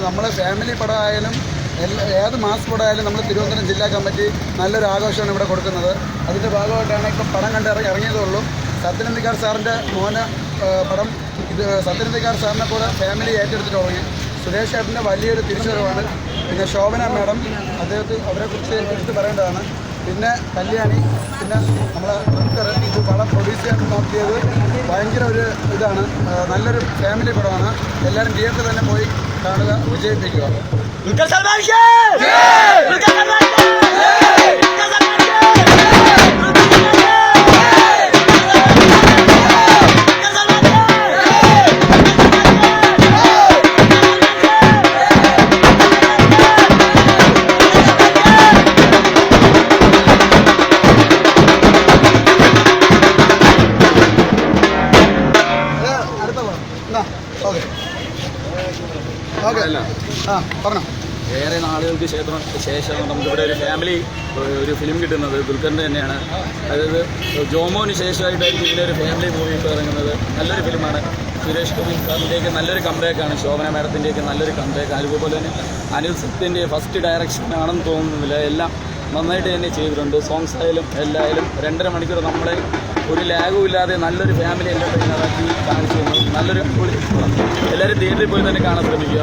നമ്മളെ ഫാമിലി പടമായാലും ഏത് മാസ് പടമായാലും നമ്മൾ തിരുവനന്തപുരം ജില്ലാ കമ്മിറ്റി നല്ലൊരു ആഘോഷമാണ് ഇവിടെ കൊടുക്കുന്നത്. അതിൻ്റെ ഭാഗമായിട്ടാണ് ഇപ്പം പടം കണ്ട് ഇറങ്ങിയതേ ഉള്ളൂ. സത്യനന്ദിക്കാർ സാറിൻ്റെ മോന് പടം ഇത് സത്യനന്ദിക്കാർ സാറിനെ കൂടെ ഫാമിലി ഏറ്റെടുത്തിട്ട് തുടങ്ങി. സുരേഷ് ചേട്ടൻ്റെ വലിയൊരു തിരിച്ചുവരവാണ്. പിന്നെ ശോഭന മാഡം, അവരെക്കുറിച്ച് എടുത്ത് പറയേണ്ടതാണ്. പിന്നെ കല്യാണി, പിന്നെ നമ്മളെ ഡോക്ടർ ഇത് പടം പ്രൊഡ്യൂസ് ചെയ്യാൻ നോക്കിയത് ഭയങ്കര ഒരു ഇതാണ്. നല്ലൊരു ഫാമിലി പടമാണ്. എല്ലാവരും തിയേറ്ററിൽ തന്നെ പോയി കാണുക, വിജയിപ്പിക്കുക. ഏറെ നാളുകൾക്ക് ശേഷം നമുക്കിവിടെ ഒരു ഫാമിലി ഒരു ഫിലിം കിട്ടുന്നത് ദുൽഖറിൻ്റെ തന്നെയാണ്. അതായത് ജോമോന് ശേഷമായിട്ടായിരിക്കും ഇതിൻ്റെ ഒരു ഫാമിലി മൂവി ഇപ്പോൾ ഇറങ്ങുന്നത്. നല്ലൊരു ഫിലിമാണ്. സുരേഷ് ഗോപി സാറിൻ്റെയൊക്കെ നല്ലൊരു കംബാക്കാണ്. ശോഭന മാഡത്തിൻ്റെയൊക്കെ നല്ലൊരു കംബാക്ക്. അതുപോലെ തന്നെ അനിൽ സത്യൻ്റെ ഫസ്റ്റ് ഡയറക്ഷൻ ആണെന്ന് തോന്നുന്നില്ല. എല്ലാം നന്നായിട്ട് തന്നെ ചെയ്തിട്ടുണ്ട്. സോങ്സ് ആയാലും എല്ലായാലും 2.5 മണിക്കൂർ നമ്മളെ ഒരു ലാഗും ഇല്ലാതെ നല്ലൊരു ഫാമിലി എല്ലാം തയ്യാറാക്കി കാണിച്ചു തന്നു. നല്ലൊരു എല്ലാവരും തിയേറ്ററിൽ പോയി തന്നെ കാണാൻ ശ്രമിക്കുക.